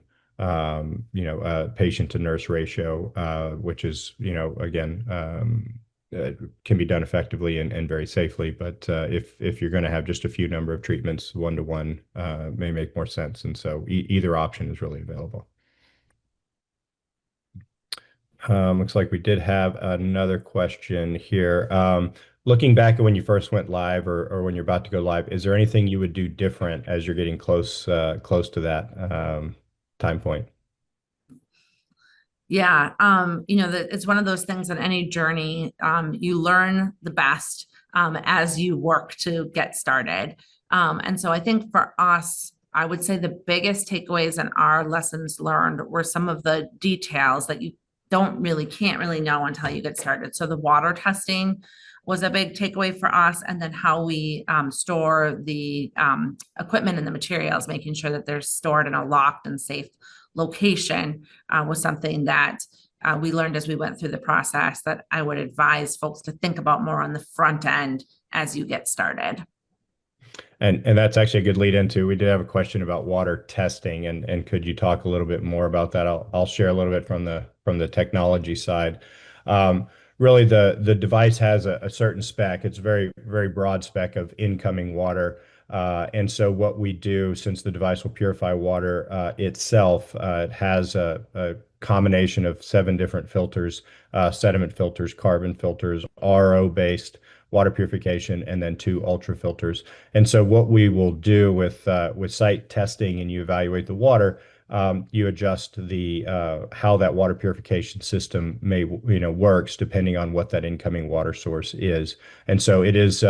Patient to nurse ratio, which is, again, can be done effectively and very safely. But if you're going to have just a few number of treatments, 1-to-1 may make more sense. And so either option is really available. Looks like we did have another question here. Looking back at when you first went live or when you're about to go live, is there anything you would do different as you're getting close to that time point? Yeah, it's one of those things in any journey. You learn the best as you work to get started. And so I think for us, I would say the biggest takeaways and our lessons learned were some of the details that you can't really know until you get started. So the water testing was a big takeaway for us, and then how we store the equipment and the materials, making sure that they're stored in a locked and safe location was something that we learned as we went through the process that I would advise folks to think about more on the front end as you get started. And that's actually a good lead into. We did have a question about water testing, and could you talk a little bit more about that? I'll share a little bit from the technology side. Really, the device has a certain spec. It's a very broad spec of incoming water. And so what we do, since the device will purify water itself, it has a combination of 7 different filters, sediment filters, carbon filters, RO-based water purification, and then 2 ultra filters. And so what we will do with site testing, and you evaluate the water, you adjust the how that water purification system may works depending on what that incoming water source is. And so it's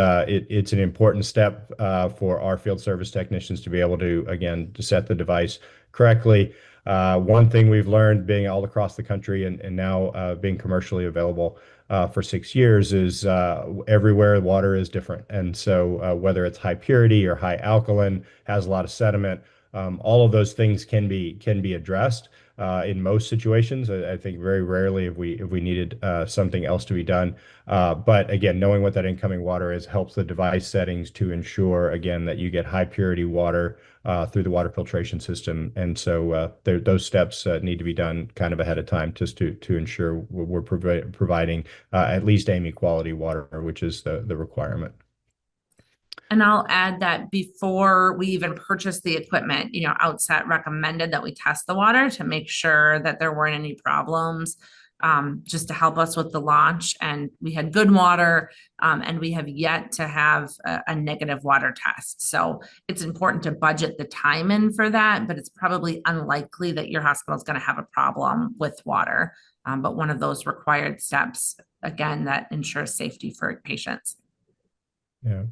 an important step for our field service technicians to be able to, again, to set the device correctly. One thing we've learned being all across the country and now being commercially available for 6 years is everywhere water is different. And so whether it's high purity or high alkaline, has a lot of sediment, all of those things can be addressed in most situations. I think very rarely if we needed something else to be done. But again, knowing what that incoming water is helps the device settings to ensure, again, that you get high purity water through the water filtration system. And so those steps need to be done kind of ahead of time, just to ensure we're providing at least AMI quality water, which is the requirement. And I'll add that before we even purchased the equipment, Outset recommended that we test the water to make sure that there weren't any problems, just to help us with the launch. And we had good water, and we have yet to have a negative water test. So it's important to budget the time in for that, but it's probably unlikely that your hospital is going to have a problem with water. But one of those required steps, again, that ensures safety for patients. Yeah.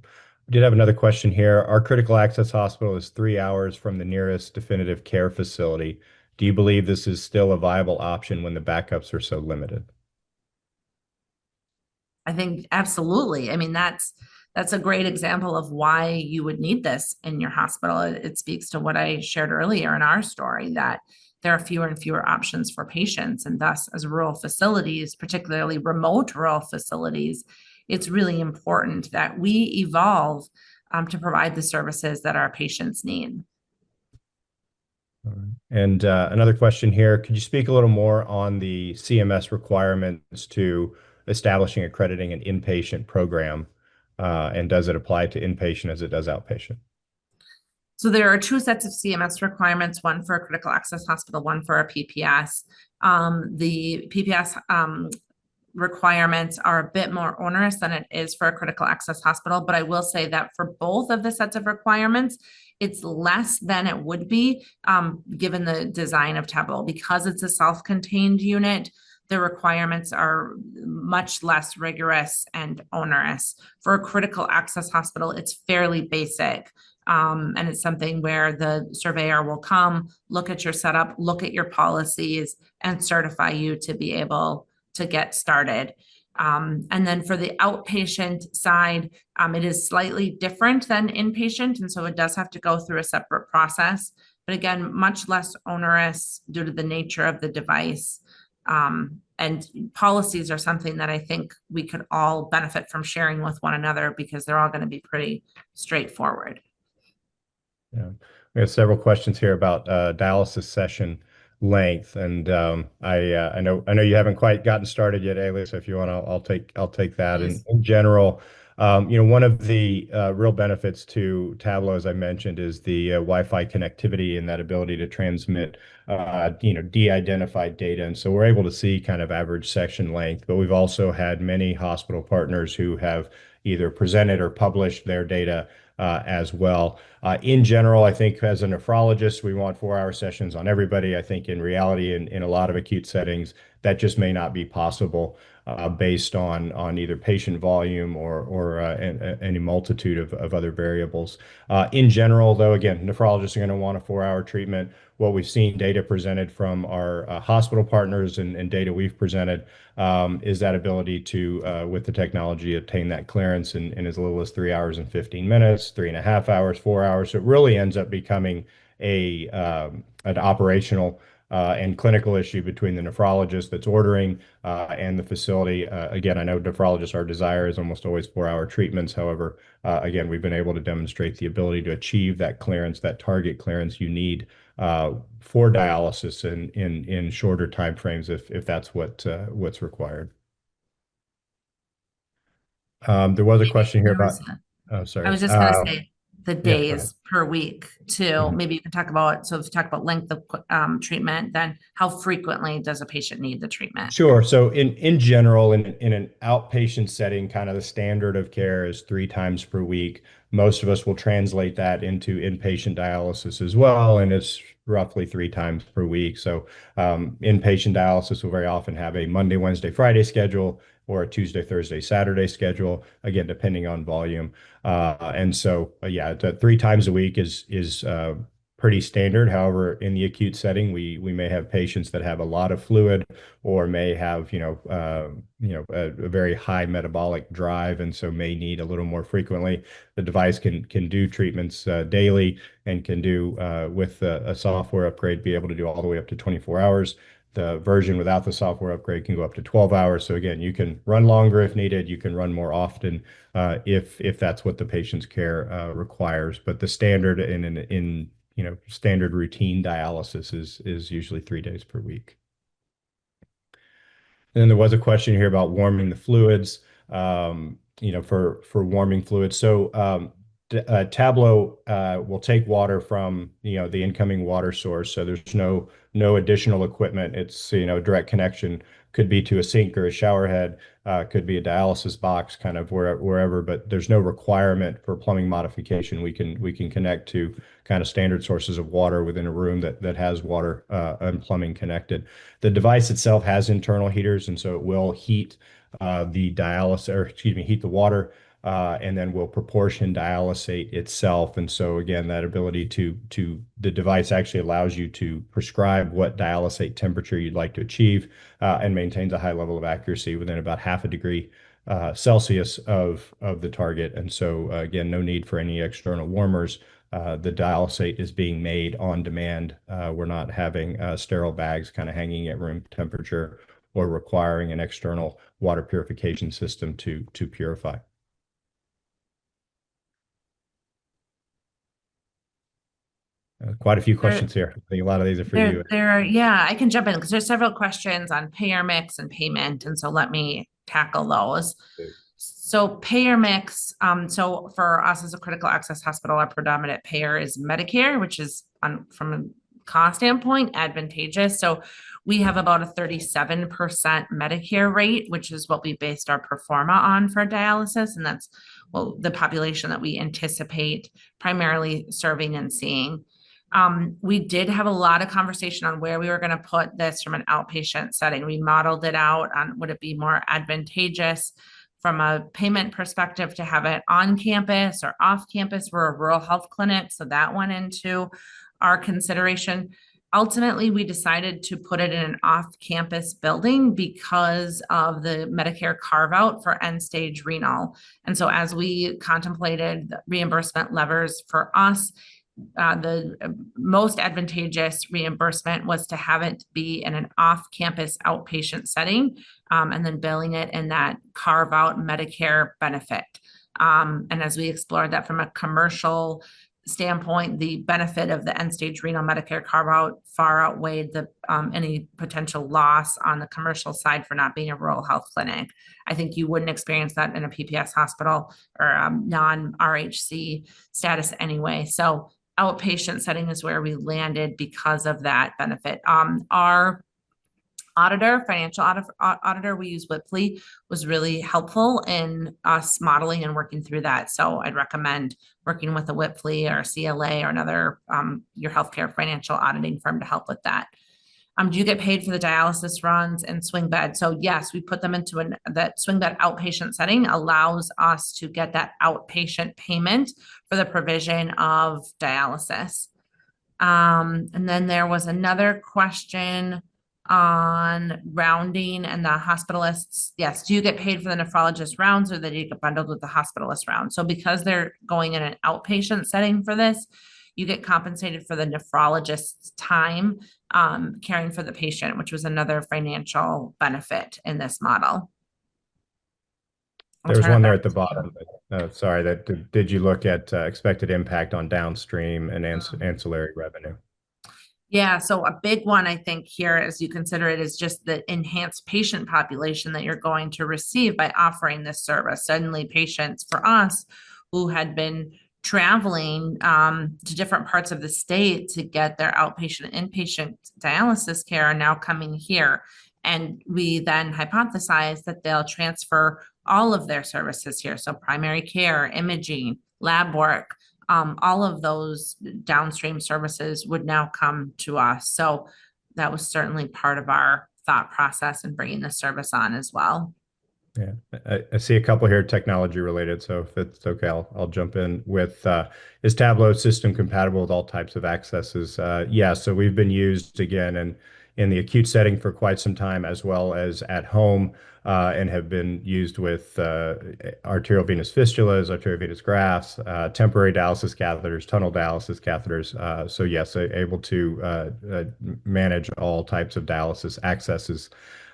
We did have another question here. Our critical access hospital is 3 hours from the nearest definitive care facility. Do you believe this is still a viable option when the backups are so limited? I think absolutely. I mean, that's a great example of why you would need this in your hospital. It speaks to what I shared earlier in our story, that there are fewer and fewer options for patients, and thus, as rural facilities, particularly remote rural facilities, it's really important that we evolve to provide the services that our patients need. All right. And another question here, could you speak a little more on the CMS requirements to establishing, accrediting an inpatient program? And does it apply to inpatient as it does outpatient? So there are 2 sets of CMS requirements, one for a critical access hospital, one for a PPS. The PPS requirements are a bit more onerous than it is for a critical access hospital, but I will say that for both of the sets of requirements, it's less than it would be given the design of Tablo. Because it's a self-contained unit, the requirements are much less rigorous and onerous. For a critical access hospital, it's fairly basic. And it's something where the surveyor will come, look at your setup, look at your policies, and certify you to be able to get started. And then for the outpatient side, it is slightly different than inpatient. And so it does have to go through a separate process, but again, much less onerous due to the nature of the device. And policies are something that I think we could all benefit from sharing with one another, because they're all going to be pretty straightforward. Yeah, we have several questions here about dialysis session length, and I know you haven't quite gotten started yet, Eilidh. So if you want, I'll take that. And in general, One of the real benefits to Tablo, as I mentioned, is the Wi-Fi connectivity and that ability to transmit, de-identified data. And so we're able to see kind of average section length, but we've also had many hospital partners who have either presented or published their data as well. In general, I think as a nephrologist, we want 4-hour sessions on everybody. I think in reality, in a lot of acute settings, that just may not be possible based on either patient volume or any multitude of other variables. In general, though, again, nephrologists are going to want a 4-hour treatment. What we've seen data presented from our hospital partners and data we've presented is that ability to, with the technology, obtain that clearance in as little as 3 hours and 15 minutes, 3.5 hours, 4 hours. So it really ends up becoming an operational and clinical issue between the nephrologist that's ordering and the facility. Again, I know nephrologists, our desire is almost always 4-hour treatments. However, again, we've been able to demonstrate the ability to achieve that clearance, that target clearance you need for dialysis in shorter timeframes if that's what's required. There was a question here about. Oh, sorry. I was just going to say the Yeah, days per week too. Maybe you can talk about, so if you talk about length of treatment, then how frequently does a patient need the treatment? Sure. So in general, in an outpatient setting, kind of the standard of care is 3 times per week. Most of us will translate that into inpatient dialysis as well, and it's roughly 3 times per week. So inpatient dialysis will very often have a Monday, Wednesday, Friday schedule or a Tuesday, Thursday, Saturday schedule, again, depending on volume. And so, yeah, 3 times a week is pretty standard. However, in the acute setting, we may have patients that have a lot of fluid or may have, a very high metabolic drive, and so may need a little more frequently. The device can do treatments daily and can do, with a software upgrade, be able to do all the way up to 24 hours. The version without the software upgrade can go up to 12 hours. So again, you can run longer if needed. You can run more often if that's what the patient's care requires. But the standard in standard routine dialysis is usually 3 days per week. And then there was a question here about warming the fluids, for warming fluids. So Tablo will take water from the incoming water source. So there's no additional equipment. It's direct connection, could be to a sink or a shower head, could be a dialysis box, kind of wherever. But there's no requirement for plumbing modification. We can connect to kind of standard sources of water within a room that has water and plumbing connected. The device itself has internal heaters, and so it will heat heat the water. And then will proportion dialysate itself. And so again, that ability the device actually allows you to prescribe what dialysate temperature you'd like to achieve and maintains a high level of accuracy within about 0.5 degree Celsius of the target. And so again, no need for any external warmers. The dialysate is being made on demand. We're not having sterile bags kind of hanging at room temperature or requiring an external water purification system to purify. Quite a few questions here. I think a lot of these are for you. Yeah, I can jump in because there's several questions on payer mix and payment. And so let me tackle those. Okay. So payer mix, so for us as a critical access hospital, our predominant payer is Medicare, which is from a cost standpoint advantageous. So we have about a 37% Medicare rate, which is what we based our pro forma on for dialysis. And that's the population that we anticipate primarily serving and seeing. We did have a lot of conversation on where we were going to put this from an outpatient setting. We modeled it out on would it be more advantageous from a payment perspective to have it on campus or off campus. We're a rural health clinic, so that went into our consideration. Ultimately, we decided to put it in an off-campus building because of the Medicare carve-out for end-stage renal. And so as we contemplated the reimbursement levers for us, the most advantageous reimbursement was to have it be in an off-campus outpatient setting, and then billing it in that carve-out Medicare benefit. And as we explored that from a commercial standpoint, the benefit of the end-stage renal Medicare carve-out far outweighed the any potential loss on the commercial side for not being a rural health clinic. I think you wouldn't experience that in a PPS hospital or non-RHC status anyway. So outpatient setting is where we landed because of that benefit. Our financial auditor, we use Whipley, was really helpful in us modeling and working through that. So I'd recommend working with a Whipley or a CLA or another your healthcare financial auditing firm to help with that. Do you get paid for the dialysis runs and swing bed? So yes, we put them into that swing bed outpatient setting allows us to get that outpatient payment for the provision of dialysis. And then there was another question on rounding and the hospitalists. Yes, do you get paid for the nephrologist rounds, or do you get bundled with the hospitalist round? So because they're going in an outpatient setting for this, you get compensated for the nephrologist's time caring for the patient, which was another financial benefit in this model. There was one there at the bottom. Sorry, did you look at expected impact on downstream and ancillary revenue? Yeah, so a big one, I think, here, as you consider it, is just the enhanced patient population that you're going to receive by offering this service. Suddenly, patients for us who had been traveling to different parts of the state to get their outpatient and inpatient dialysis care are now coming here. And we then hypothesize that they'll transfer all of their services here. So primary care, imaging, lab work, all of those downstream services would now come to us. So that was certainly part of our thought process in bringing the service on as well. Yeah, I see a couple here technology related. So if it's okay, I'll jump in with, is Tablo system compatible with all types of accesses? Yeah, so we've been used again in the acute setting for quite some time, as well as at home, and have been used with arterial venous fistulas, arterial venous grafts, temporary dialysis catheters, tunnel dialysis catheters. So yes, able to manage all types of dialysis accesses.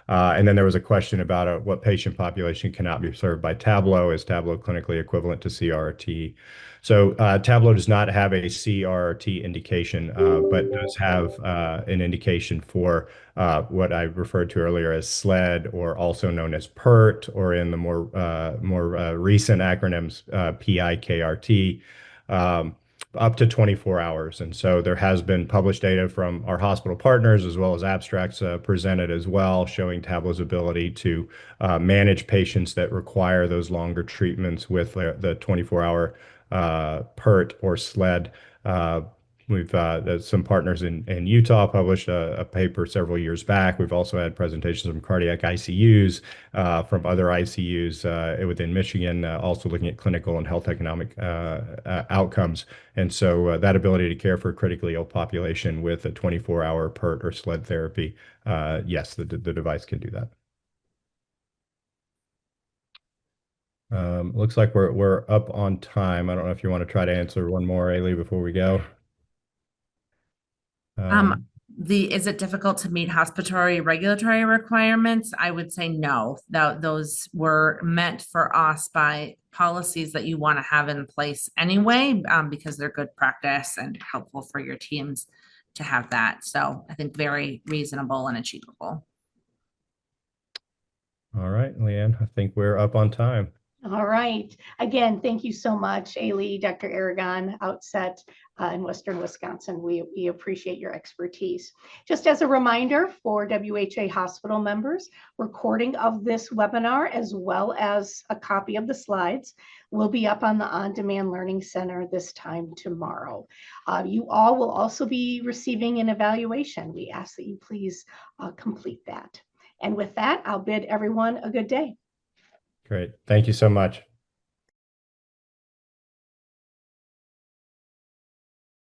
And then there was a question about what patient population cannot be served by Tablo. Is Tablo clinically equivalent to CRRT? So Tablo does not have a CRRT indication, but does have an indication for what I referred to earlier as SLED, or also known as PERT, or in the more recent acronyms, PIKRT. Up to 24 hours. And so there has been published data from our hospital partners, as well as abstracts presented as well, showing Tablo's ability to manage patients that require those longer treatments with the 24-hour PERT or SLED. We've some partners in Utah published a paper several years back. We've also had presentations from cardiac ICUs, from other ICUs within Michigan, also looking at clinical and health economic outcomes. And so that ability to care for a critically ill population with a 24-hour PERT or SLED therapy, yes, the device can do that. Looks like we're up on time. I don't know if you want to try to answer one more, Eilidh, before we go. Is it difficult to meet hospitatory regulatory requirements? I would say no. Those were meant for us by policies that you want to have in place anyway, because they're good practice and helpful for your teams to have that. So I think very reasonable and achievable. All right, Leanne, I think we're up on time. All right. Again, thank you so much, Eilidh, Dr. Aragon, Outset in Western Wisconsin. We appreciate your expertise. Just as a reminder for WHA hospital members, recording of this webinar, as well as a copy of the slides, will be up on the On-Demand Learning Center this time tomorrow. You all will also be receiving an evaluation. We ask that you please complete that. And with that, I'll bid everyone a good day. Great. Thank you so much.